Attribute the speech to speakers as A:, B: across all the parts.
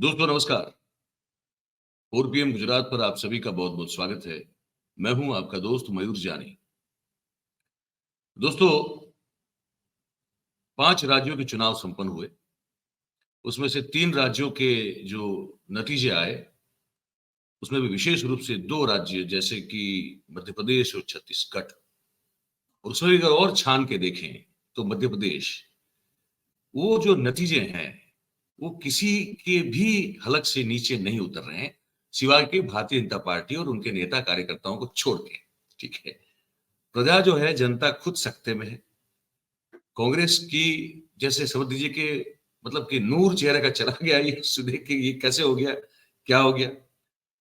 A: दोस्तों नमस्कार। 4 पीएम गुजरात पर आप सभी का बहुत-बहुत स्वागत है। मैं हूं आपका दोस्त मयूर जानी। दोस्तों 5 राज्यों के चुनाव संपन्न हुए। उसमें से 3 राज्यों के जो नतीजे आए, उसमें भी विशेष रूप से 2 राज्य जैसे कि मध्य प्रदेश और छत्तीसगढ़, और उसमें भी अगर और छान के देखें तो मध्य प्रदेश, वो जो नतीजे हैं, वो किसी के भी हलक से नीचे नहीं उतर रहे हैं, सिवाय के भारतीय जनता पार्टी और उनके नेता कार्यकर्ताओं को छोड़ के। ठीक है। प्रजा जो है, जनता खुद सख्ते में है। कांग्रेस की जैसे समझ लीजिए कि मतलब कि नूर चेहरे का चला गया, ये देख के ये कैसे हो गया, क्या हो गया?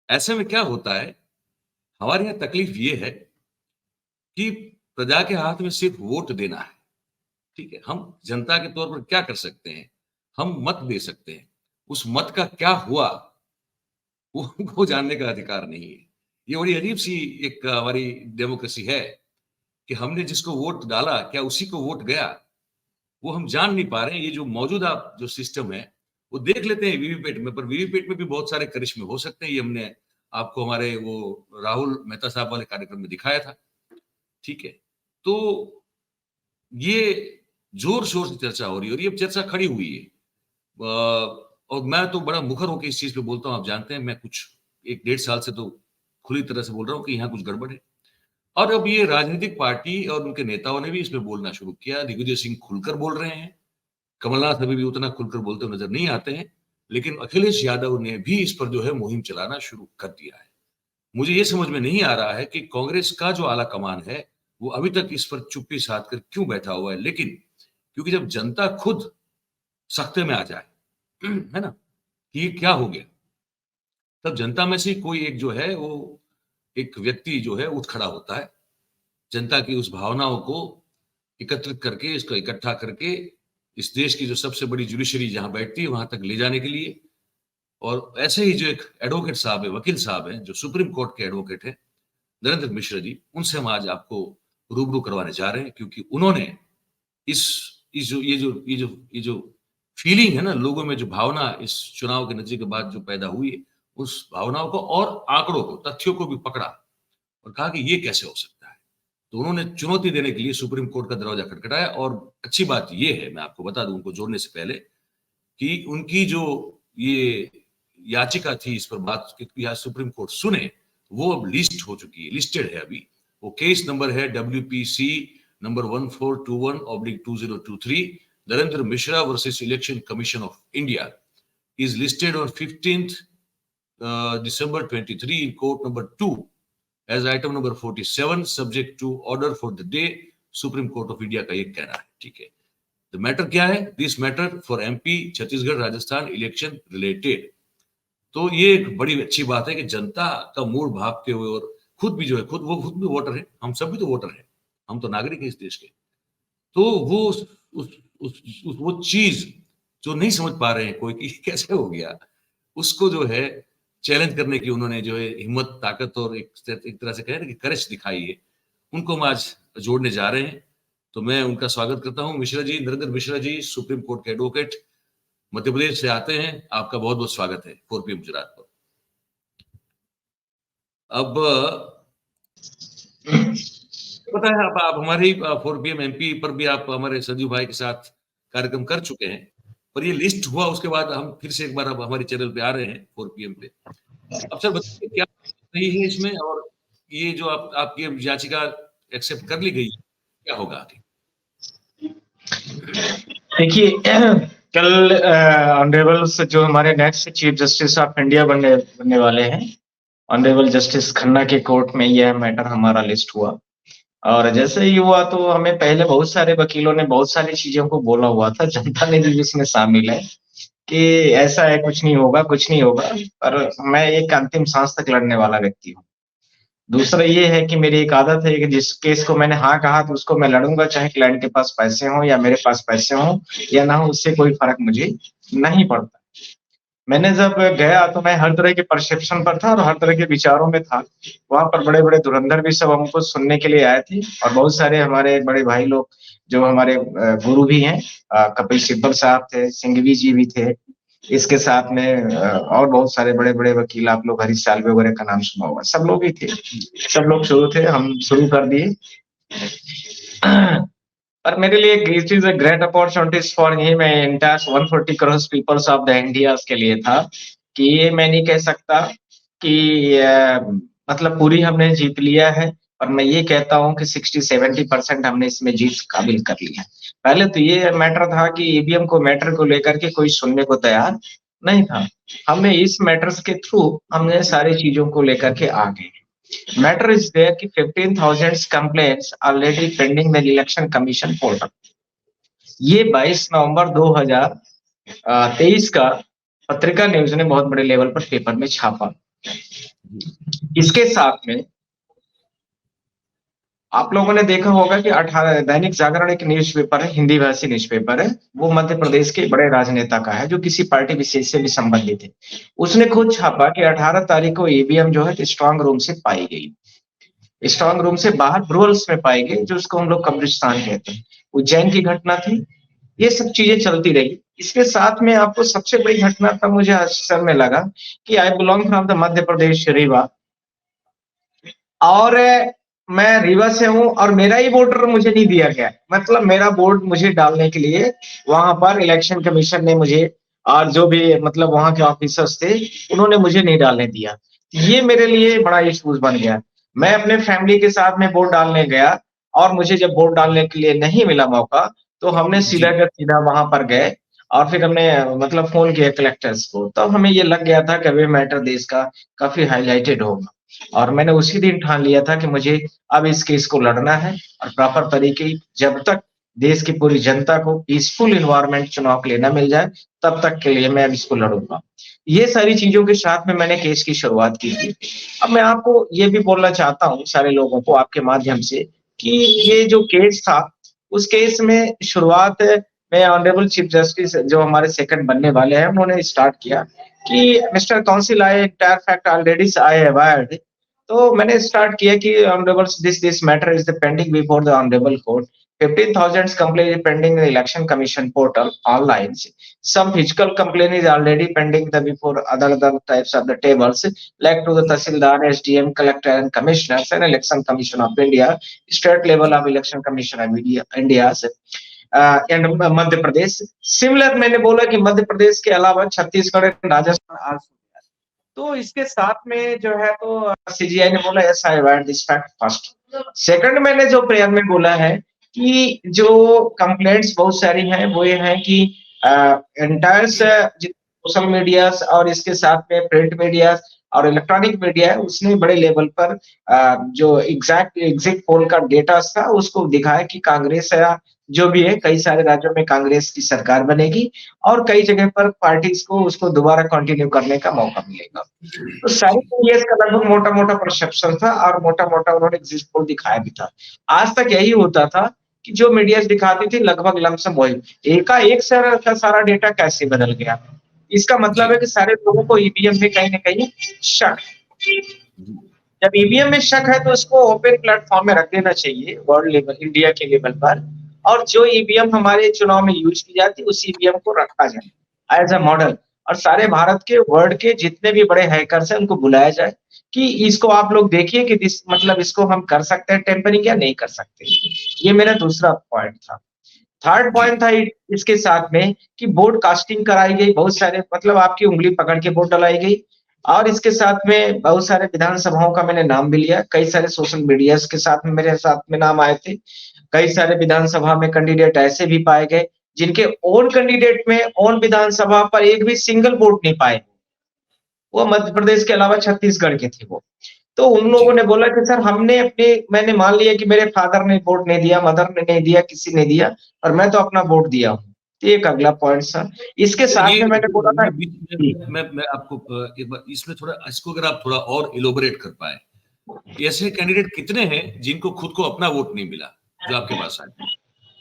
A: ऐसे में क्या होता है, हमारे यहाँ तकलीफ ये है कि प्रजा के हाथ में सिर्फ वोट देना है। ठीक है? हम जनता के तौर पर क्या कर सकते हैं? हम मत दे सकते हैं। उस मत का क्या हुआ, वो हमको जानने का अधिकार नहीं है। ये बड़ी अजीब-सी एक हमारी डेमोक्रेसी है कि हमने जिसको वोट डाला, क्या उसी को वोट गया? वो हम जान नहीं पा रहे हैं। ये जो मौजूदा जो सिस्टम है, वो देख लेते हैं वीवीपैट में, पर वीवीपैट में भी बहुत सारे करिश्मे हो सकते हैं। ये हमने आपको हमारे वो राहुल मेहता साहब वाले कार्यक्रम में दिखाया था। ठीक है? तो ये ज़ोर-शोर से चर्चा हो रही है और ये चर्चा खड़ी हुई है। और मैं तो बड़ा मुखर होके इस चीज़ पे बोलता हूँ, आप जानते हैं, मैं कुछ 1 डेढ़ साल से तो खुली तरह से बोल रहा हूँ कि यहाँ कुछ गड़बड़ है। और अब ये राजनीतिक पार्टी और उनके नेताओं ने भी इसमें बोलना शुरू किया। दिग्विजय सिंह खुलकर बोल रहे हैं। कमलनाथ अभी भी उतना खुलकर बोलते हुए नजर नहीं आते हैं, लेकिन अखिलेश यादव ने भी इस पर जो है मुहिम चलाना शुरू कर दिया है। मुझे ये समझ में नहीं आ रहा है कि कांग्रेस का जो आला कमान है, वो अभी तक इस पर चुप्पी साध कर क्यों बैठा हुआ है। लेकिन क्योंकि जब जनता खुद सख्ते में आ जाए, है ना, कि ये क्या हो गया, तब जनता में से कोई एक जो है, वो एक व्यक्ति जो है उठ खड़ा होता है। जनता की उस भावनाओं को एकत्रित करके, इसको इकट्ठा करके, इस देश की जो सबसे बड़ी जुडिशरी जहाँ बैठती है, वहाँ तक ले जाने के लिए। और ऐसे ही जो एक एडवोकेट साहब है, वकील साहब हैं, जो सुप्रीम कोर्ट के एडवोकेट हैं, नरेंद्र मिश्र जी, उनसे हम आज आपको रूबरू करवाने जा रहे हैं, क्योंकि उन्होंने इस ये जो फीलिंग है ना, लोगों में जो भावना इस चुनाव के नतीजे के बाद जो पैदा हुई है, उस भावनाओं को और आंकड़ों को, तथ्यों को भी पकड़ा और कहा कि ये कैसे हो सकता है। तो उन्होंने चुनौती देने के लिए सुप्रीम कोर्ट का दरवाजा खटखटाया। और अच्छी बात ये है, मैं आपको बता दूं उनको जोड़ने से पहले, कि उनकी जो ये याचिका थी इस पर बात कि यहाँ सुप्रीम कोर्ट सुने, वो अब लिस्ट हो चुकी है, लिस्टेड है अभी। वो केस नंबर है WPC number 1421/2023, Narendra Mishra versus election commission of India, is listed on 15th December 23 in court number 2 as item number 47 subject to order for the day, supreme court of India का ये कहना है। ठीक है। तो मैटर क्या है? This matter for MP Chhattisgarh Rajasthan election related. तो ये एक बड़ी अच्छी बात है कि जनता का मूड भापते हुए, और खुद भी जो है, खुद भी वोटर है, हम सब भी तो वोटर हैं, हम तो नागरिक हैं इस देश के। तो वो वो चीज जो नहीं समझ पा रहे हैं कोई कि कैसे हो गया, उसको जो है चैलेंज करने की उन्होंने जो है हिम्मत, ताकत और एक तरह से कहें ना कि करेज दिखाई है, उनको हम आज जोड़ने जा रहे हैं। तो मैं उनका स्वागत करता हूं। मिश्रा जी, नरेंद्र मिश्रा जी, सुप्रीम कोर्ट के एडवोकेट, मध्य प्रदेश से आते हैं। आपका बहुत बहुत स्वागत है 4 पीएम गुजरात पर। अब पता है, आप हमारे 4 पीएम MP पर भी आप हमारे संजीव भाई के साथ कार्यक्रम कर चुके हैं, पर ये लिस्ट हुआ उसके बाद हम फिर से एक बार अब हमारे चैनल पे आ रहे हैं 4 पीएम पे। अब सर बताइए क्या सही है इसमें, और ये जो आपकी याचिका एक्सेप्ट कर ली गई, क्या होगा आगे?
B: देखिए कल ऑनरेबल जो हमारे next chief justice of India बनने वाले हैं, ऑनरेबल जस्टिस खन्ना के कोर्ट में यह मैटर हमारा लिस्ट हुआ। और जैसे ही हुआ तो हमें पहले बहुत सारे वकीलों ने बहुत सारी चीजों को बोला हुआ था, जनता ने भी इसमें शामिल है कि ऐसा है, कुछ नहीं होगा, कुछ नहीं होगा। पर मैं एक अंतिम सांस तक लड़ने वाला व्यक्ति हूँ। दूसरा ये है कि मेरी एक आदत है कि जिस केस को मैंने हाँ कहा तो उसको मैं लड़ूंगा, चाहे क्लाइंट के पास पैसे हों या मेरे पास पैसे हों या ना हो, उससे कोई फर्क मुझे नहीं पड़ता। मैंने जब गया तो मैं हर तरह के परसेप्शन पर था और हर तरह के विचारों में था। वहां पर बड़े-बड़े धुरंधर भी सब हमको सुनने के लिए आए थे और बहुत सारे हमारे बड़े भाई लोग जो हमारे गुरु भी हैं, कपिल सिब्बल साहब थे, सिंघवी जी भी थे, इसके साथ में और बहुत सारे बड़े बड़े वकील, आप लोग हरीश साल्वे वगैरह का नाम सुना होगा, सब लोग ही थे, सब लोग शुरू थे, हम शुरू कर दिए। पर मेरे लिए it is a great opportunities for him entire 140 crore peoples of the India के लिए था कि ये मैं नहीं कह सकता कि मतलब पूरी हमने जीत लिया है, और मैं ये कहता हूँ कि 60-70% हमने इसमें जीत काबिल कर लिया। पहले तो ये मैटर था कि ईवीएम को मैटर को लेकर के कोई सुनने को तैयार नहीं था। हमने इस मैटर्स के थ्रू हमने सारी चीजों को लेकर के आ गए। मैटर इज देयर कि 15,000 complaints already pending the election commission portal. ये 22 नवंबर 2023 का पत्रिका न्यूज ने बहुत बड़े लेवल पर पेपर में छापा। इसके साथ में आप लोगों ने देखा होगा कि 18 दैनिक जागरण एक न्यूज़पेपर है, हिंदी भाषी न्यूज़पेपर है, वो मध्य प्रदेश के बड़े राजनेता का है जो किसी पार्टी विशेष से भी संबंधित है। उसने खुद छापा कि 18 तारीख को ईवीएम जो है स्ट्रांग रूम से पाई गई, स्ट्रांग रूम से बाहर ब्रुअल्स में पाई गई, जो उसको हम लोग कब्रिस्तान कहते हैं। उज्जैन की घटना थी, ये सब चीजें चलती रही। इसके साथ में आपको सबसे बड़ी घटना तब मुझे आश्चर्य में लगा कि I belong from the Madhya प्रदेश रीवा, और मैं रीवा से हूँ और मेरा ही वोटर मुझे नहीं दिया गया। मतलब मेरा वोट मुझे डालने के लिए वहां पर इलेक्शन कमीशन ने मुझे, और जो भी मतलब वहां के ऑफिसर्स थे, उन्होंने मुझे नहीं डालने दिया। ये मेरे लिए बड़ा इश्यूज बन गया। मैं अपने फैमिली के साथ में वोट डालने गया, और मुझे जब वोट डालने के लिए नहीं मिला मौका, तो हमने सीधा का सीधा वहां पर गए, और फिर हमने मतलब फोन किया कलेक्टर्स को। तब हमें ये लग गया था कि अभी मैटर देश का काफी हाईलाइटेड होगा, और मैंने उसी दिन ठान लिया था कि मुझे अब इस केस को लड़ना है, और प्रॉपर तरीके जब तक देश की पूरी जनता को पीसफुल एनवायरनमेंट चुनाव के लिए न मिल जाए, तब तक के लिए मैं अब इसको लड़ूंगा। ये सारी चीजों के साथ में मैंने केस की शुरुआत की थी। अब मैं आपको ये भी बोलना चाहता हूँ सारे लोगों को आपके माध्यम से कि ये जो केस था, उस केस में शुरुआत में ऑनरेबल चीफ जस्टिस जो हमारे सेकंड बनने वाले हैं, उन्होंने स्टार्ट किया कि mister counsel I entire fact already I aware. तो मैंने स्टार्ट किया कि honourable this matter is the pending before the honourable court. 15,000 complaint is pending in the election commission portal online. Some physical complaint is already pending before other types of the tables, like to the Tahsildar, SDM, Collector and Commissioners and Election Commission of India, state level of Election Commission of India and Madhya Pradesh. Similar मैंने बोला कि मध्य प्रदेश के अलावा छत्तीसगढ़, राजस्थान। तो इसके साथ में जो है तो सीजीआई ने बोला yes I aware this fact first. Second मैंने जो प्रेयर में बोला है कि जो कंप्लेंट्स बहुत सारी हैं, वो ये है कि एंटायर सोशल मीडिया और इसके साथ में प्रिंट मीडिया और इलेक्ट्रॉनिक मीडिया है, उसने बड़े लेवल पर जो एग्जिट पोल का डेटा था उसको दिखाया कि कांग्रेस जो भी है, कई सारे राज्यों में कांग्रेस की सरकार बनेगी, और कई जगह पर पार्टीज को उसको दोबारा कंटिन्यू करने का मौका मिलेगा। तो सारी मीडिया का लगभग मोटा मोटा परसेप्शन था, और मोटा मोटा उन्होंने एग्जिट पोल दिखाया भी था। आज तक यही होता था कि जो मीडिया दिखाती थी लगभग लमसम वही, एकाएक का सारा डेटा कैसे बदल गया। इसका मतलब है कि सारे लोगों को ईवीएम में कहीं ना कहीं शक। जब ईवीएम में शक है तो उसको ओपन प्लेटफॉर्म में रख देना चाहिए, वर्ल्ड लेवल, इंडिया के लेवल पर, और जो ईवीएम हमारे चुनाव में यूज की जाती है उस ईवीएम को रखा जाए एज अ मॉडल, और सारे भारत के वर्ल्ड के जितने भी बड़े हैकर्स हैं उनको बुलाया जाए कि इसको आप लोग देखिए कि मतलब इसको हम कर सकते हैं टेम्परिंग या नहीं कर सकते। ये मेरा दूसरा पॉइंट था। थर्ड पॉइंट था इसके साथ में कि बोर्ड कास्टिंग कराई गई, बहुत सारे मतलब आपकी उंगली पकड़ के वोट डलाई गई, और इसके साथ में बहुत सारे विधानसभाओं का मैंने नाम भी लिया, कई सारे सोशल मीडिया के साथ में मेरे साथ में नाम आए थे। कई सारे विधानसभा में कैंडिडेट ऐसे भी पाए गए जिनके ओन कैंडिडेट में ओन विधानसभा पर एक भी सिंगल वोट नहीं पाए, वो मध्य प्रदेश के अलावा छत्तीसगढ़ के थे वो। तो उन लोगों ने बोला कि सर मैंने मान लिया कि मेरे फादर ने वोट नहीं दिया, मदर ने नहीं दिया, किसी ने दिया, और मैं तो अपना वोट दिया हूँ। एक अगला पॉइंट सर, इसके साथ में मैंने बोला था
A: मैं आपको एक बार इसमें थोड़ा, इसको अगर आप थोड़ा और इलोबरेट कर पाए, ऐसे कैंडिडेट कितने हैं जिनको खुद को अपना वोट नहीं मिला जो आपके पास आए?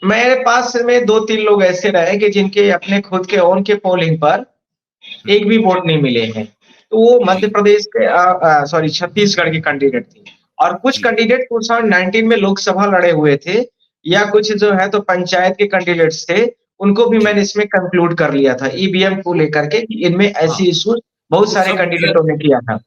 B: मेरे पास में 2-3 लोग ऐसे रहे कि जिनके अपने खुद के ओन के पोलिंग पर एक भी वोट नहीं मिले हैं। तो वो मध्य प्रदेश के छत्तीसगढ़ के कैंडिडेट थे, और कुछ कैंडिडेट 2019 में लोकसभा लड़े हुए थे, या कुछ जो है तो पंचायत के कैंडिडेट्स थे, उनको भी
A: जी।
B: मैंने इसमें कंक्लूड कर लिया था ईवीएम को लेकर के कि इनमें
A: हाँ,
B: ऐसी इश्यूज बहुत
A: तो
B: सारे
A: सब मिला
B: कैंडिडेटों ने किया था।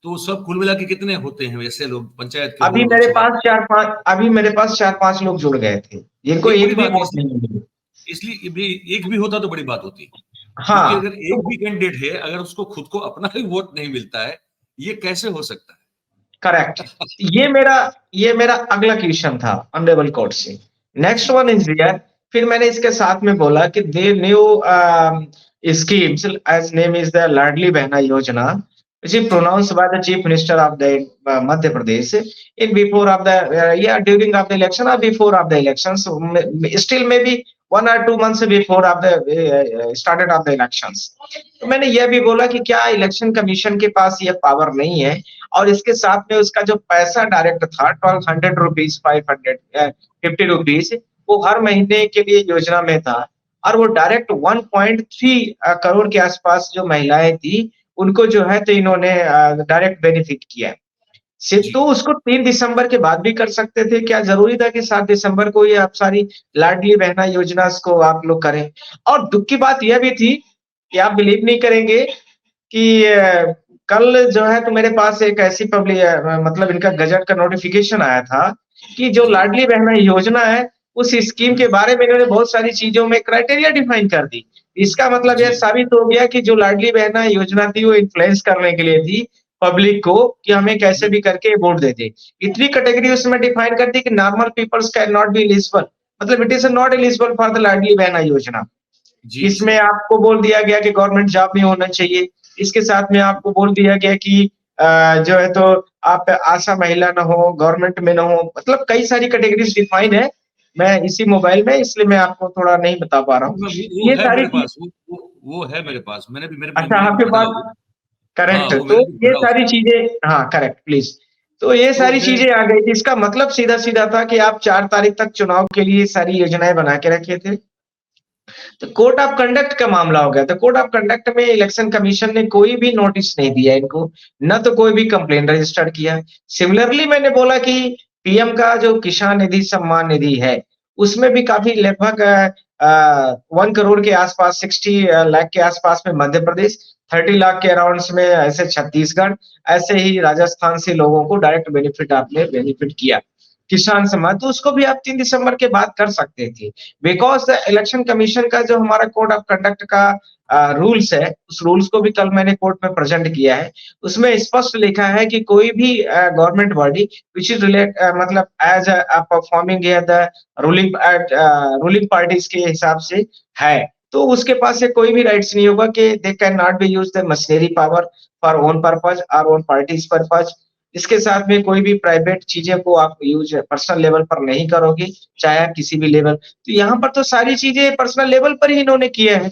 A: तो सब कुल मिला के कितने होते हैं वैसे लोग पंचायत के
B: अभी
A: हो,
B: मेरे
A: लोकसभा
B: पास 4-5 अभी मेरे पास 4-5 लोग जुड़ गए थे, जिनको
A: एक बड़ी
B: एक भी
A: बात है
B: वोट नहीं मिली।
A: इसलिए भी एक भी होता तो बड़ी बात होती। क्योंकि
B: हाँ,
A: अगर एक
B: तो
A: भी कैंडिडेट है, अगर उसको खुद को अपना ही वोट नहीं मिलता है, ये कैसे हो सकता है?
B: करेक्ट। ये मेरा अगला क्वेश्चन था ऑनरेबल कोर्ट से। नेक्स्ट
A: जी,
B: वन इज हियर, फिर मैंने इसके साथ में बोला कि they new schemes as name is the Ladli Behna Yojana, which is
A: ji,
B: pronounced by the chief minister of the Madhya Pradesh in before of the during of the election or before of the elections. So, still maybe 1 or 2 months before of the started of the elections. तो मैंने यह भी बोला कि क्या election commission के पास ये power नहीं है और इसके साथ में उसका जो पैसा डायरेक्ट था 1200 रुपीज 550 रुपीज वो हर महीने के लिए योजना में था और वो डायरेक्ट 1.3 करोड़ के आसपास जो महिलाएं थी उनको जो है तो इन्होंने डायरेक्ट बेनिफिट किया है। सिर्फ
A: जी,
B: तो उसको 3 दिसंबर के बाद भी कर सकते थे, क्या जरूरी था कि 7 दिसंबर को ये आप सारी लाडली बहना योजना को आप लोग करें। और दुख की बात यह भी थी कि आप बिलीव नहीं करेंगे कि कल जो है तो मेरे पास एक ऐसी मतलब इनका गजट का नोटिफिकेशन आया था कि जो
A: जी।
B: लाडली बहना योजना है, उस स्कीम
A: हुँ,
B: के बारे में इन्होंने बहुत सारी चीज़ों में क्राइटेरिया डिफाइन कर दी। इसका मतलब यह
A: जी,
B: साबित हो गया कि जो लाडली बहना योजना थी, वो इन्फ्लुएंस करने के लिए थी पब्लिक को कि हमें कैसे
A: हुँ,
B: भी करके वोट दे दे। इतनी कैटेगरी उसमें डिफाइन कर दी कि normal peoples can not be eligible, मतलब it is not eligible for the Ladli Behna Yojana.
A: जी, जी,
B: इसमें आपको बोल दिया गया कि गवर्नमेंट जॉब में होना चाहिए। इसके साथ में आपको बोल दिया गया कि जो है तो आप आशा महिला ना हो, गवर्नमेंट में ना हो, मतलब कई सारी कैटेगरीज़ डिफाइन है। मैं इसी मोबाइल में इसलिए मैं आपको थोड़ा नहीं बता पा रहा हूँ।
A: वो
B: ये
A: है
B: सारी
A: मेरे
B: चीज़
A: पास, वो है मेरे पास। मैंने भी
B: अच्छा
A: मैंने भी
B: आपके
A: पढ़ा
B: पास
A: वो। हाँ,
B: करेक्ट
A: वो
B: तो
A: मैंने भी
B: ये
A: पढ़ा
B: सारी
A: उसको।
B: चीज़ें हाँ, करेक्ट प्लीज़। तो ये
A: तो
B: सारी
A: मैं
B: चीज़ें आ गई थी। इसका मतलब सीधा-सीधा था कि आप 4 तारीख तक चुनाव के लिए सारी योजनाएँ बना के रखे थे। तो कोड ऑफ कंडक्ट का मामला हो गया। तो कोड ऑफ कंडक्ट में इलेक्शन कमीशन ने कोई भी नोटिस नहीं दिया इनको, न तो कोई भी कंप्लेंट रजिस्टर किया। सिमिलरली मैंने बोला कि पीएम का जो किसान निधि सम्मान निधि है, उसमें भी काफ़ी लगभग 1 करोड़ के आसपास 60 लाख के आसपास में मध्य प्रदेश, 30 लाख के अराउंड्स में ऐसे छत्तीसगढ़, ऐसे ही राजस्थान से लोगों को डायरेक्ट बेनिफिट आपने बेनिफिट किया। किसान सम्मान, तो उसको भी आप 3 दिसंबर के बाद कर सकते थे। बिकॉज़ द इलेक्शन कमीशन का जो हमारा कोड ऑफ कंडक्ट का रूल्स है, उस रूल्स को भी कल मैंने कोर्ट में प्रेज़ेंट किया है। उसमें स्पष्ट लिखा है कि कोई भी गवर्नमेंट बॉडी व्हिच इज़ मतलब as performing here the ruling parties के हिसाब से है, तो उसके पास से कोई भी राइट्स नहीं होगा कि they can not B use the machinery power for own purpose और ओन पार्टीज़ पर्पज़। इसके साथ में कोई भी प्राइवेट चीज़ें को आप यूज़ पर्सनल लेवल पर नहीं करोगे, चाहे आप किसी भी लेवल तो यहाँ पर तो सारी चीज़ें पर्सनल लेवल पर ही इन्होंने किया है।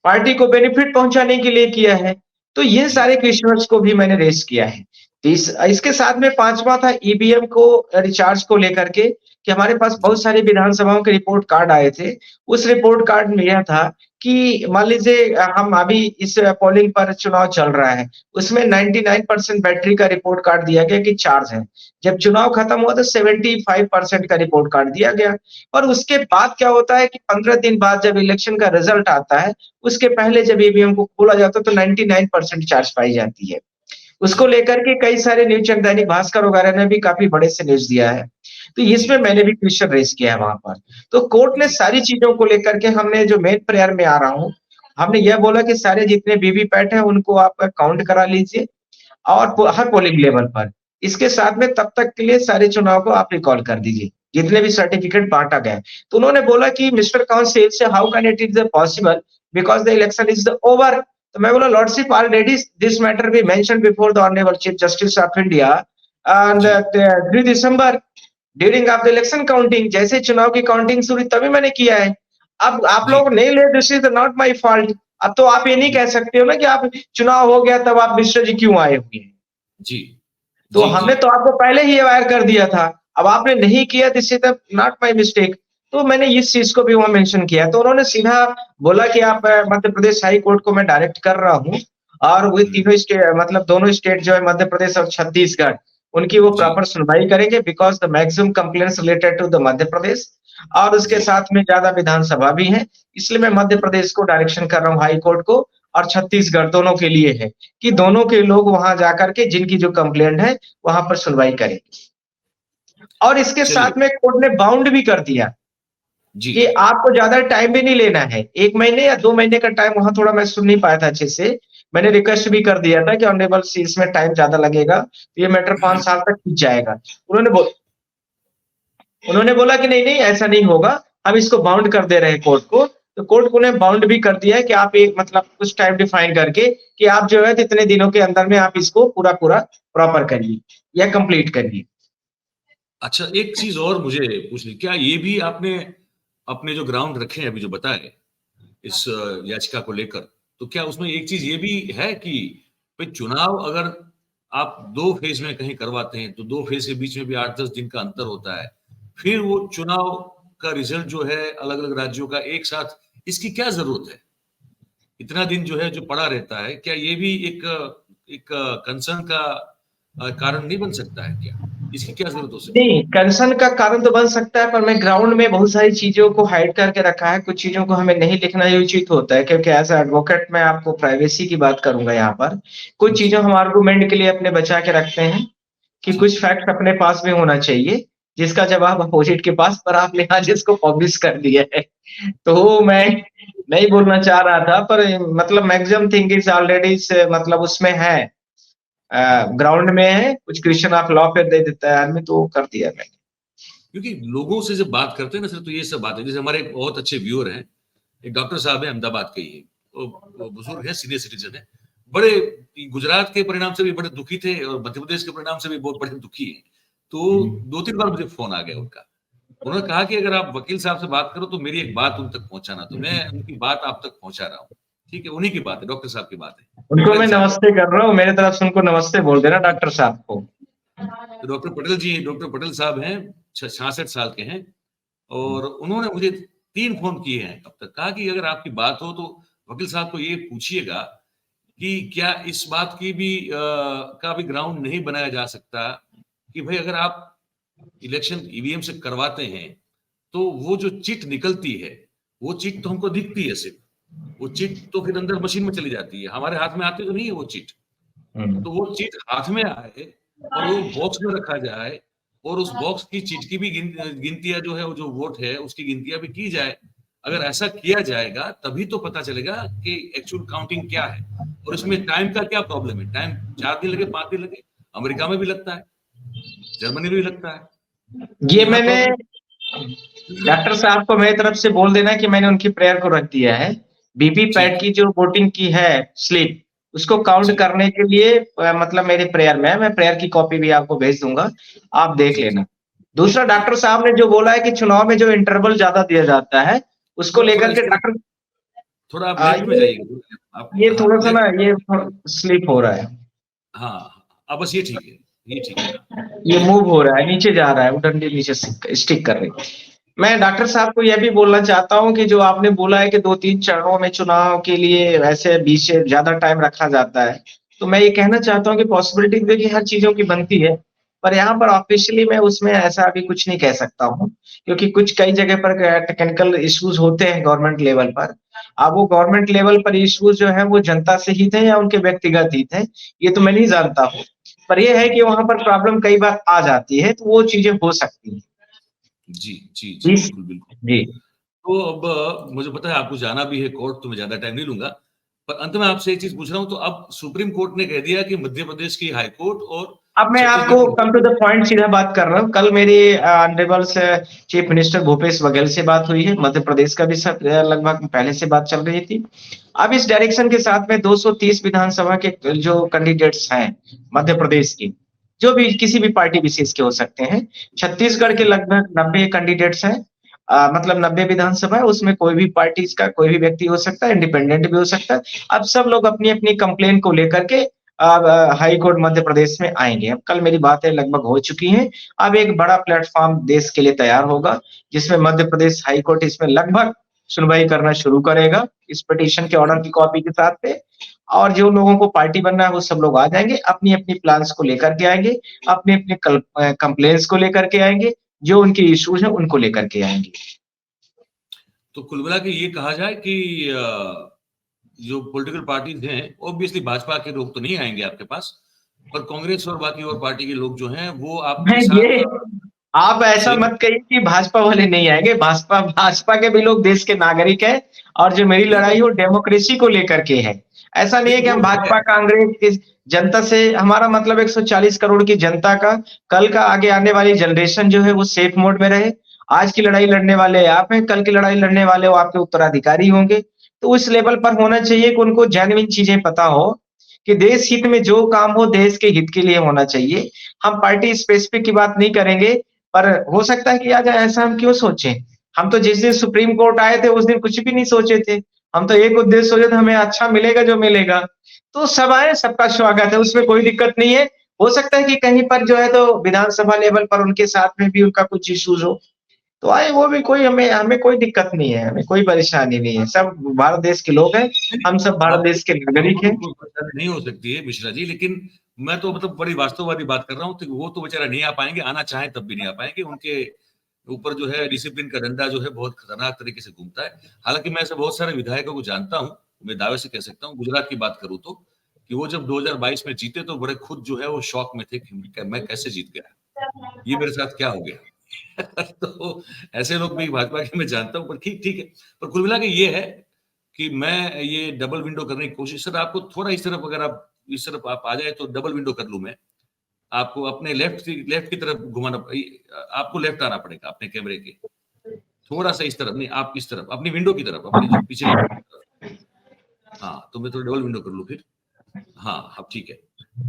B: पार्टी को बेनिफिट पहुँचाने के लिए किया है। तो ये
A: जी,
B: सारे क्वेश्चन्स को भी मैंने रेज़ किया है। तो इसके साथ में 5वां था ईवीएम को रिचार्ज को लेकर के कि हमारे पास
A: जी,
B: बहुत सारी विधानसभाओं के रिपोर्ट कार्ड आए थे। उस रिपोर्ट कार्ड में यह था कि मान लीजिए हम अभी इस पोलिंग पर चुनाव चल रहा है, उसमें 99% बैटरी का रिपोर्ट कार्ड दिया गया कि चार्ज है। जब चुनाव खत्म हुआ तो 75% का रिपोर्ट कार्ड दिया गया और उसके बाद क्या होता है कि 15 दिन बाद जब इलेक्शन का रिजल्ट आता है, उसके पहले जब ईवीएम को खोला जाता है तो 99% चार्ज पाई जाती है। उसको
A: जी,
B: लेकर के कई सारे न्यूज़ चैनल दैनिक भास्कर वगैरह ने भी काफ़ी बड़े से न्यूज़ दिया है। तो इसमें
A: जी,
B: मैंने भी क्वेश्चन रेज़ किया है वहाँ पर। तो कोर्ट ने
A: जी,
B: सारी चीज़ों को लेकर के हमने जो मेन प्रेयर में आ रहा हूँ, हमने यह बोला कि सारे जितने वीवीपैट हैं उनको आप काउंट करा लीजिए और हर पोलिंग लेवल पर। इसके साथ में तब तक के लिए सारे चुनाव को आप रिकॉल कर दीजिए, जितने भी सर्टिफिकेट बाँटा गया है। तो उन्होंने बोला कि मिस्टर काउंसिल से how can it is possible because the election is over. तो मैं बोला lordship already this matter be mentioned before the honourable chief justice of India and
A: जी,
B: 3 December during of the election counting जैसे चुनाव की counting शुरू हुई तभी मैंने किया है। अब आप
A: जी,
B: लोग नहीं ले this is not my fault. अब तो आप ये नहीं
A: जी,
B: कह सकते हो ना कि आप चुनाव हो गया तब आप मिश्रा जी क्यों आए हुए हैं।
A: जी,
B: तो
A: जी, जी,
B: हमने तो आपको पहले ही अवेयर कर दिया था। अब आपने नहीं किया this is the not my mistake. तो मैंने इस चीज़ को भी वहाँ मेंशन किया। तो उन्होंने सीधा बोला कि आप मध्य प्रदेश हाई कोर्ट को मैं डायरेक्ट कर रहा हूँ और वो
A: हुँ,
B: तीनों मतलब दोनों स्टेट जो है मध्य प्रदेश और छत्तीसगढ़, उनकी वो
A: जी।
B: प्रॉपर सुनवाई करेंगे, because the maximum complaints related to the Madhya Pradesh, और उसके
A: जी।
B: साथ में ज्यादा विधानसभा भी है। इसलिए मैं मध्य प्रदेश को डायरेक्शन कर रहा हूँ, हाई कोर्ट को और छत्तीसगढ़, दोनों के लिए है कि दोनों के लोग वहां जाकर के जिनकी जो कंप्लेंट है वहां पर सुनवाई करें। और इसके
A: चलिए।
B: साथ में कोर्ट ने बाउंड भी कर दिया
A: जी।
B: कि आपको ज्यादा टाइम भी नहीं लेना है, 1 महीने या 2 महीने का टाइम, वहां थोड़ा मैं सुन नहीं पाया था अच्छे से। मैंने रिक्वेस्ट भी कर दिया था कि ऑनरेबल सी इसमें टाइम ज्यादा लगेगा, तो ये मैटर 5 साल तक खींच जाएगा। उन्होंने बोला कि नहीं, नहीं ऐसा नहीं होगा, हम इसको बाउंड कर दे रहे हैं कोर्ट को। तो कोर्ट को ने बाउंड भी कर दिया है कि आप एक मतलब कुछ टाइम डिफाइन करके कि आप जो है इतने दिनों के अंदर में आप इसको पूरा-पूरा प्रॉपर करिए या कंप्लीट करिए।
A: अच्छा, एक चीज और मुझे पूछनी, क्या ये भी आपने अपने जो ग्राउंड रखे हैं अभी जो बताए इस याचिका को लेकर, तो क्या उसमें एक चीज ये भी है कि भाई चुनाव अगर आप 2 फेज में कहीं करवाते हैं तो 2 फेज के बीच में भी 8-10 दिन का अंतर होता है, फिर वो चुनाव का रिजल्ट जो है अलग अलग राज्यों का एक साथ, इसकी क्या जरूरत है? इतना दिन जो है जो पड़ा रहता है, क्या ये भी एक कंसर्न का कारण नहीं बन सकता है क्या? इसकी क्या जरूरत हो सकती है?
B: नहीं, कंसर्न का कारण तो बन सकता है, पर मैं ग्राउंड में बहुत सारी चीज़ों को हाइड करके रखा है, कुछ चीज़ों को हमें नहीं लिखना ये उचित होता है, क्योंकि एज़ अ एडवोकेट मैं आपको प्राइवेसी की बात करूँगा यहाँ पर। कुछ
A: जी,
B: चीज़ें हम आर्गुमेंट के लिए अपने बचा के रखते हैं, कि
A: जी,
B: कुछ फैक्ट अपने पास भी होना चाहिए, जिसका जवाब अपोजिट के पास, पर आपने आज इसको पब्लिश कर दिया है। तो मैं नहीं बोलना चाह रहा था, पर मतलब मैक्सिमम थिंग इज़ ऑलरेडी स मतलब उसमें है,
A: हाँ।
B: ग्राउंड में है, कुछ क्वेश्चन ऑफ लॉ पे दे देता है आदमी, तो वो कर दिया मैंने।
A: क्योंकि लोगों से जब बात करते हैं ना सर, तो ये सब बात है। जैसे हमारे एक बहुत अच्छे व्यूअर हैं, एक डॉक्टर साहब हैं अहमदाबाद के ही, वो बुजुर्ग हैं, सीनियर सिटीजन हैं, बड़े गुजरात के परिणाम से भी बड़े दुखी थे और मध्य प्रदेश के परिणाम से भी बहुत बड़े दुखी हैं। तो 2-3 बार मुझे फोन आ गया उनका। उन्होंने कहा कि अगर आप वकील साहब से बात करो तो मेरी एक बात उन तक पहुंचाना, तो मैं उनकी बात आप तक पहुंचा रहा हूँ। ठीक है, उन्हीं की बात है, डॉक्टर साहब की बात है,
B: उनको
A: पटेल
B: मैं
A: साहब।
B: नमस्ते कर रहा हूँ, मेरे तरफ से उनको नमस्ते बोल देना डॉक्टर साहब को।
A: तो डॉक्टर पटेल जी, डॉक्टर पटेल साहब हैं, 66 साल के हैं, और उन्होंने मुझे 3 फ़ोन किए हैं अब तक। कहा कि अगर आपकी बात हो तो वकील साहब को ये पूछिएगा कि क्या इस बात की भी का भी ग्राउंड नहीं बनाया जा सकता कि भई अगर आप इलेक्शन ईवीएम से करवाते हैं, तो वो जो चिट निकलती है, वो चिट तो हमको दिखती है सिर्फ़। वो चिट तो फिर अंदर मशीन में चली जाती है, हमारे हाथ में आती तो नहीं है वो चिट।
B: हुँ।
A: तो वो चीट हाथ में आए और वो बॉक्स में रखा जाए और उस बॉक्स की चीट की भी गिनतियाँ जो है, वो जो वोट है उसकी गिनतियाँ भी की जाए। अगर ऐसा किया जाएगा तभी तो पता चलेगा कि एक्चुअल काउंटिंग क्या है और इसमें टाइम का क्या प्रॉब्लम है। टाइम 4 दिन लगे, 5 दिन लगे, अमेरिका में भी लगता है, जर्मनी में भी लगता है। तो
B: ये
A: यहाँ
B: मैंने
A: प्रॉब्लम।
B: डॉक्टर साहब को मेरी तरफ से बोल देना कि मैंने उनकी प्रेयर को रख दिया है।
A: ठीक
B: वीवीपैट
A: है।
B: की जो वोटिंग की है स्लिप, उसको काउंट
A: जी,
B: करने के लिए मतलब मेरे प्रेयर में है, मैं प्रेयर की कॉपी भी आपको भेज दूँगा, आप देख
A: जी, जी,
B: लेना। दूसरा
A: जी।
B: डॉक्टर साहब ने जो बोला है कि चुनाव में जो इंटरवल ज़्यादा दिया जाता है, उसको
A: थोड़ा
B: लेकर
A: इस
B: के
A: तरफ,
B: डॉक्टर
A: थोड़ा आप लेफ्ट में
B: ये
A: जाइएगा। आप
B: ये
A: हाँ,
B: थोड़ा-सा ना
A: लेफ्ट।
B: ये स्लिप हो रहा है।
A: हाँ, हाँ। बस ये ठीक है, ये ठीक है। हाँ,
B: ये
A: लेफ्ट
B: मूव
A: में।
B: हो रहा है, नीचे जा रहा है, वो डंडी नीचे स्टिक कर रही है। मैं डॉक्टर साहब को यह भी बोलना चाहता हूँ कि जो आपने बोला है कि 2-3 चरणों में चुनाव के लिए वैसे बीच से ज़्यादा टाइम रखा जाता है। तो मैं ये कहना चाहता हूँ कि पॉसिबिलिटी देखिए हर चीज़ों की बनती है, पर यहाँ पर ऑफ़िशियली मैं उसमें ऐसा अभी कुछ नहीं कह सकता हूँ, क्योंकि कुछ कई जगह पर टेक्निकल इश्यूज़ होते हैं गवर्नमेंट लेवल पर। अब वो गवर्नमेंट लेवल पर इश्यूज़ जो है वो जनता से हित है या उनके व्यक्तिगत हित है, ये तो मैं नहीं जानता हूँ। पर ये है कि वहाँ पर प्रॉब्लम कई बार आ जाती है, तो वो चीज़ें हो सकती हैं।
A: जी, जी, जी,
B: जी,
A: बिल्कुल, बिल्कुल।
B: जी।
A: तो अब मुझे पता है आपको जाना भी है कोर्ट, तो मैं ज़्यादा टाइम नहीं लूँगा। पर अंत में आपसे एक चीज़ पूछ रहा हूँ, तो अब सुप्रीम कोर्ट ने कह दिया कि मध्य प्रदेश की हाई कोर्ट और
B: अब मैं
A: छत्तीसगढ़
B: आपको
A: की I
B: come to
A: court.
B: The point सीधा बात कर रहा हूँ। कल मेरी ऑनरेबल से चीफ मिनिस्टर भूपेश बघेल से बात हुई है। मध्य प्रदेश का भी सब लगभग पहले से बात चल रही थी। अब इस डायरेक्शन के साथ में 230 विधानसभा के जो कैंडिडेट्स हैं मध्य प्रदेश की, जो भी किसी भी पार्टी विशेष के हो सकते हैं। छत्तीसगढ़ के लगभग 90 कैंडिडेट्स हैं। मतलब 90 विधानसभा है, उसमें कोई भी पार्टीज़ का कोई भी व्यक्ति हो सकता है, इंडिपेंडेंट भी हो सकता है। अब सब लोग अपनी-अपनी कंप्लेंट को लेकर के अब हाई कोर्ट मध्य प्रदेश में आएँगे। अब कल मेरी बातें लगभग हो चुकी हैं। अब एक बड़ा प्लेटफ़ॉर्म देश के लिए तैयार होगा, जिसमें मध्य प्रदेश हाई कोर्ट इसमें लगभग सुनवाई करना शुरू करेगा इस पिटीशन के ऑर्डर की कॉपी के साथ पे। और जो लोगों को पार्टी बनना है वो सब लोग आ जाएंगे, अपनी अपनी प्लान्स को लेकर के आएंगे, अपने अपने कंप्लेंट्स को लेकर के आएंगे, जो उनके इश्यूज हैं उनको लेकर के आएंगे।
A: तो कुल मिला के ये कहा जाए कि जो पॉलिटिकल पार्टीज हैं, ऑब्वियसली भाजपा के लोग तो नहीं आएंगे आपके पास, पर कांग्रेस और बाकी और पार्टी के लोग जो हैं वो आपके साथ।
B: आप ऐसा मत कहिए कि भाजपा वाले नहीं आएंगे, भाजपा के भी लोग देश के नागरिक हैं, और जो मेरी लड़ाई वो डेमोक्रेसी को लेकर के है। ऐसा नहीं है कि हम भाजपा कांग्रेस की जनता से, हमारा मतलब 140 करोड़ की जनता का, कल का आगे आने वाली जनरेशन जो है वो सेफ मोड में रहे। आज की लड़ाई लड़ने वाले आप हैं, कल की लड़ाई लड़ने वाले वो आपके उत्तराधिकारी होंगे। तो उस लेवल पर होना चाहिए कि उनको जेन्युइन चीजें पता हो कि देश हित में जो काम हो देश के हित के लिए होना चाहिए। हम पार्टी स्पेसिफिक की बात नहीं करेंगे, पर हो सकता है कि आज ऐसा हम क्यों सोचें। हम तो जिस दिन सुप्रीम कोर्ट आए थे उस दिन कुछ भी नहीं सोचे थे, हम तो एक उद्देश्य सोचे थे हमें अच्छा मिलेगा जो मिलेगा। तो सब आए, सबका स्वागत है, उसमें कोई दिक्कत नहीं है। हो सकता है कि कहीं पर जो है तो विधानसभा लेवल पर उनके साथ में भी उनका कुछ इश्यूज हो, तो आए वो भी, कोई हमें हमें कोई दिक्कत नहीं है, हमें कोई परेशानी नहीं है। सब भारत देश के लोग हैं, हम सब भारत देश के नागरिक हैं।
A: नहीं हो सकती है मिश्रा जी, लेकिन मैं तो मतलब बड़ी वास्तववादी बात कर रहा हूँ। तो वो तो बेचारा नहीं आ पाएंगे, आना चाहे तब भी नहीं आ पाएंगे। उनके ऊपर जो है डिसिप्लिन का डंडा जो है बहुत खतरनाक तरीके से घूमता है। हालांकि मैं ऐसे बहुत सारे विधायकों को जानता हूँ, मैं दावे से कह सकता हूँ, गुजरात की बात करूँ तो, कि वो जब 2022 में जीते तो बड़े खुद जो है वो शौक में थे कि मैं कैसे जीत गया, ये मेरे साथ क्या हो गया। तो ऐसे लोग भी भाजपा के मैं जानता हूँ, पर ठीक है। पर कुल मिला के ये है कि मैं ये डबल विंडो करने की कोशिश, सर आपको थोड़ा इस तरफ, अगर आप इस तरफ आप आ जाए तो डबल विंडो कर लूं मैं। आपको अपने लेफ्ट की तरफ घुमाना, आपको लेफ्ट आना पड़ेगा अपने कैमरे के, थोड़ा सा इस तरफ नहीं, आप इस तरफ अपनी विंडो की तरफ, अपनी जो पीछे। हाँ, तो मैं थोड़ा डबल विंडो कर लूं फिर। हाँ, अब ठीक है।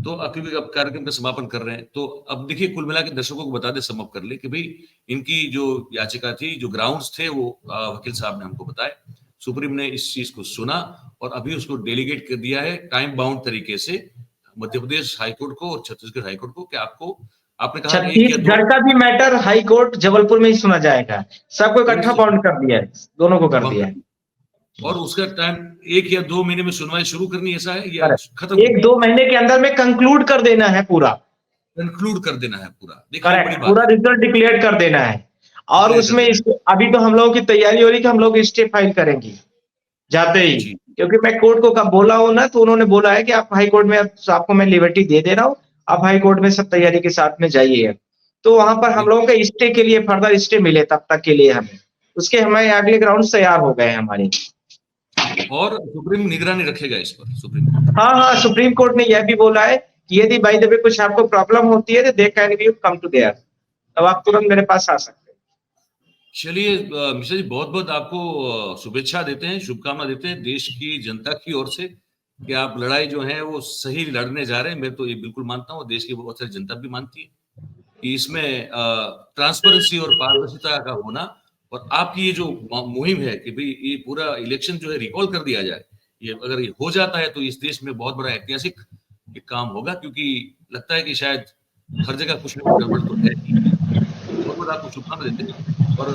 A: तो क्योंकि अब कार्यक्रम का समापन कर रहे हैं, तो अब देखिए कुल मिला के दर्शकों को बता दे, सम अप कर ले कि भाई इनकी जो याचिका थी, जो ग्राउंड्स थे, वो वकील साहब ने हमको बताए। सुप्रीम ने इस चीज को सुना और अभी उसको डेलीगेट कर दिया है टाइम बाउंड तरीके से मध्य प्रदेश हाईकोर्ट को और छत्तीसगढ़ हाईकोर्ट को, कि आपने कहा
B: छत्तीसगढ़ का भी मैटर हाईकोर्ट जबलपुर में ही सुना जाएगा। सबको इकट्ठा बाउंड कर दिया है, दोनों को कर दिया है।
A: और उसका टाइम 1 या 2 महीने में सुनवाई शुरू करनी, ऐसा है या खत्म?
B: 1-2 महीने के अंदर में कंक्लूड कर देना है, पूरा
A: कंक्लूड कर देना है पूरा।
B: करेक्ट, पूरा रिजल्ट डिक्लेयर कर देना है। और उसमें अभी तो हम लोगों की तैयारी हो रही कि हम लोग स्टे फाइल करेंगे जाते ही, क्योंकि मैं कोर्ट को कब बोला हूं ना, तो उन्होंने बोला है कि आप हाई कोर्ट में, आपको मैं लिबर्टी दे दे रहा हूं, आप हाई कोर्ट में सब तैयारी के साथ में जाइए। तो वहां पर हम लोगों का स्टे के लिए, फर्दर स्टे मिले तब तक के लिए हमें, उसके हमारे अगले ग्राउंड तैयार हो गए हमारे।
A: और सुप्रीम निगरानी रखेगा इस पर, सुप्रीम?
B: हाँ, सुप्रीम कोर्ट ने यह भी बोला है कि यदि बाय द वे कुछ आपको प्रॉब्लम होती है तो they can be come to there, तब आप तुरंत मेरे पास आ सकते हैं।
A: चलिए मिश्रा जी, बहुत बहुत आपको शुभेच्छा देते हैं, शुभकामना देते हैं देश की जनता की ओर से, कि आप लड़ाई जो है वो सही लड़ने जा रहे हैं। मैं तो ये बिल्कुल मानता हूँ, देश की बहुत सारी जनता भी मानती है कि इसमें ट्रांसपेरेंसी और पारदर्शिता का होना, और आपकी ये जो मुहिम है कि भाई ये पूरा इलेक्शन जो है रिकॉल कर दिया जाए, ये अगर ये हो जाता है तो इस देश में बहुत बड़ा ऐतिहासिक काम होगा, क्योंकि लगता है कि शायद हर जगह कुछ ना कुछ गड़बड़ तो है ही। बहुत बहुत आपको शुभकामना देते हैं। और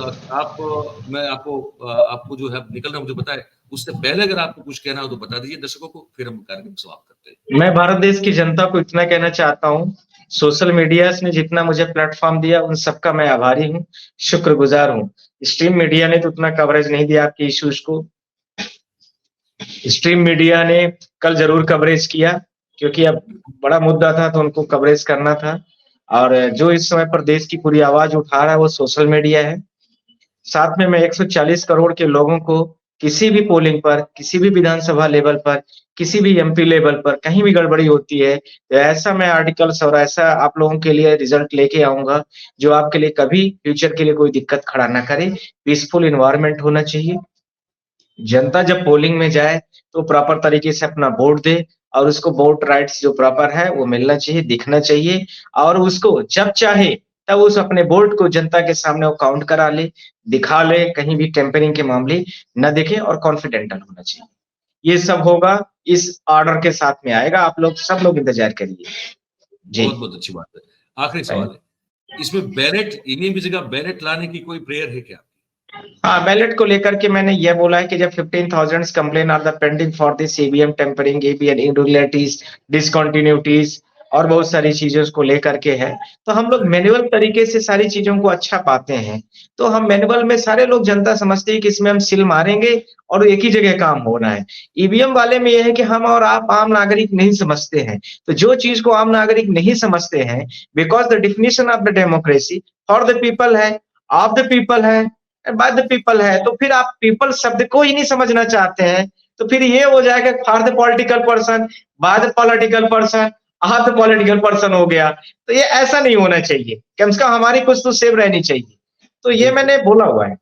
A: मैं आपको जो है निकलना मुझे बताए, उससे पहले अगर आपको कुछ कहना हो तो बता दीजिए दर्शकों को, फिर हम कार्यक्रम समाप्त करते हैं।
B: मैं भारत देश की जनता को इतना कहना चाहता हूँ, सोशल मीडिया ने जितना मुझे प्लेटफॉर्म दिया उन सबका मैं आभारी हूँ, शुक्रगुजार हूँ। स्ट्रीम मीडिया ने तो उतना कवरेज नहीं दिया आपके इश्यूज को। स्ट्रीम मीडिया ने कल जरूर कवरेज किया, क्योंकि अब बड़ा मुद्दा था तो उनको कवरेज करना था। और जो इस समय पर देश की पूरी आवाज उठा रहा है वो सोशल मीडिया है। साथ में मैं 140 करोड़ के लोगों को किसी भी पोलिंग पर, किसी भी विधानसभा लेवल पर, किसी भी एमपी लेवल पर कहीं भी गड़बड़ी होती है तो ऐसा मैं आर्टिकल्स और ऐसा आप लोगों के लिए रिजल्ट लेके आऊंगा जो आपके लिए कभी फ्यूचर के लिए कोई दिक्कत खड़ा ना करे। पीसफुल इन्वायरमेंट होना चाहिए। जनता जब पोलिंग में जाए तो प्रॉपर तरीके से अपना वोट दे, और उसको वोट राइट्स जो प्रॉपर है वो मिलना चाहिए, दिखना चाहिए, और उसको जब चाहे तब उस अपने वोट को जनता के सामने वो काउंट करा ले, दिखा ले, कहीं भी टेम्परिंग के मामले न दिखे, और कॉन्फिडेंटल होना चाहिए। ये सब होगा, इस ऑर्डर के साथ में आएगा, आप लोग सब लोग इंतजार करिए जी।
A: बहुत बहुत अच्छी बात है। आखिरी सवाल है, इसमें बैलेट, ईवीएम की जगह बैलेट लाने की कोई प्रेयर है क्या?
B: हाँ, बैलेट को लेकर के मैंने ये बोला है कि जब 15,000 complain are the pending for this EVM tampering, EVM irregularities, discontinuities और बहुत सारी चीजें उसको लेकर के है। तो हम लोग मैनुअल तरीके से सारी चीजों को अच्छा पाते हैं। तो हम मैनुअल में सारे लोग जनता समझती है कि इसमें हम सील मारेंगे और एक ही जगह काम हो रहा है। ईवीएम वाले में ये है कि हम और आप आम नागरिक नहीं समझते हैं। तो जो चीज को आम नागरिक नहीं समझते हैं, because the definition of the democracy for the people है, ऑफ द पीपल है, बाय द पीपल है, तो फिर आप पीपल शब्द को ही नहीं समझना चाहते हैं, तो फिर ये हो जाएगा for the political person, by the political person, of the political person हो गया। तो ये ऐसा नहीं होना चाहिए, कम से कम हमारी कुछ तो सेव रहनी चाहिए। तो ये
A: बिल्कुल
B: मैंने बोला हुआ है।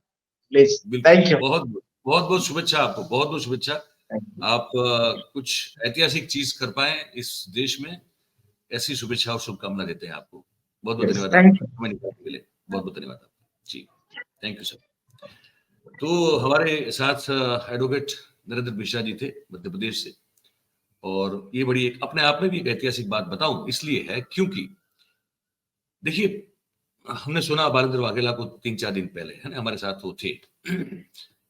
B: प्लीज,
A: बिल्कुल,
B: थैंक यू।
A: बहुत बहुत बहुत शुभेच्छा आपको, बहुत बहुत शुभेच्छा। आप कुछ ऐतिहासिक चीज कर पाए इस देश में, ऐसी शुभेच्छा और शुभकामना देते हैं आपको। बहुत बहुत धन्यवाद
B: थैंक
A: आपका
B: यू।
A: समय निकालने के लिए, बहुत बहुत धन्यवाद आपका जी, थैंक यू सर। तो हमारे साथ एडवोकेट नरेंद्र मिश्रा जी थे मध्य प्रदेश से, और ये बड़ी एक अपने आप में भी एक ऐतिहासिक बात बताऊं इसलिए है क्योंकि देखिए, हमने सुना बालेंद्र वाघेला को 3-4 दिन पहले, है ना, हमारे साथ वो थे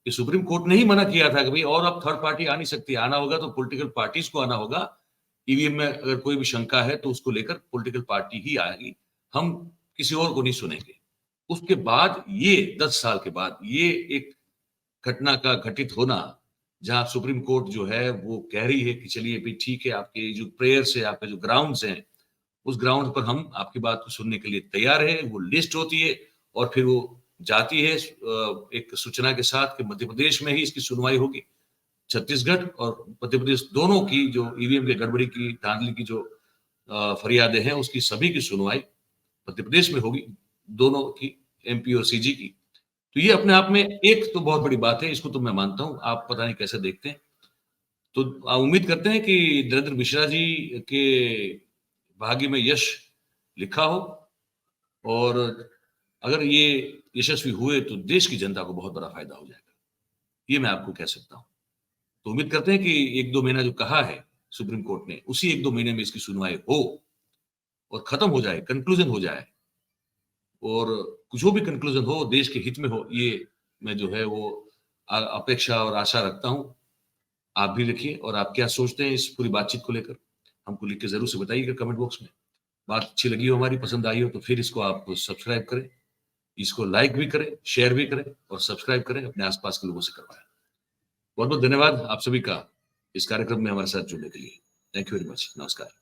A: कि सुप्रीम कोर्ट ने ही मना किया था कि भाई और अब थर्ड पार्टी आ नहीं सकती, आना होगा तो पॉलिटिकल पार्टीज को आना होगा। ईवीएम में अगर कोई भी शंका है तो उसको लेकर पॉलिटिकल पार्टी ही आएगी, हम किसी और को नहीं सुनेंगे। उसके बाद ये 10 साल के बाद ये एक घटना का घटित होना, जहां सुप्रीम कोर्ट जो है वो कह रही है कि चलिए भाई ठीक है, आपके जो प्रेयर्स है, आपके जो ग्राउंड्स हैं, उस ग्राउंड पर हम आपकी बात को सुनने के लिए तैयार है। वो लिस्ट होती है और फिर वो जाती है एक सूचना के साथ कि मध्य प्रदेश में ही इसकी सुनवाई होगी। छत्तीसगढ़ और मध्य प्रदेश दोनों की जो ईवीएम के गड़बड़ी की, धांधली की जो फरियादें हैं, उसकी सभी की सुनवाई मध्य प्रदेश में होगी, दोनों की, एमपी और सीजी की। तो ये अपने आप में एक तो बहुत बड़ी बात है, इसको तो मैं मानता हूं। आप पता नहीं कैसे देखते हैं। तो उम्मीद करते हैं कि नरेंद्र मिश्रा जी के भाग्य में यश लिखा हो, और अगर ये यशस्वी हुए तो देश की जनता को बहुत बड़ा फायदा हो जाएगा, ये मैं आपको कह सकता हूं। तो उम्मीद करते हैं कि 1-2 महीना जो कहा है सुप्रीम कोर्ट ने, उसी 1-2 महीने में इसकी सुनवाई हो और खत्म हो जाए, कंक्लूजन हो जाए, और जो भी कंक्लूजन हो देश के हित में हो, ये मैं जो है वो अपेक्षा और आशा रखता हूं। आप भी रखिए, और आप क्या सोचते हैं इस पूरी बातचीत को लेकर, हमको लिख के जरूर से बताइएगा कमेंट बॉक्स में। बात अच्छी लगी हो, हमारी पसंद आई हो, तो फिर इसको आप सब्सक्राइब करें, इसको लाइक भी करें, शेयर भी करें, और सब्सक्राइब करें, अपने आसपास के लोगों से करवाएं। बहुत बहुत धन्यवाद आप सभी का इस कार्यक्रम में हमारे साथ जुड़ने के लिए। Thank you very much. नमस्कार।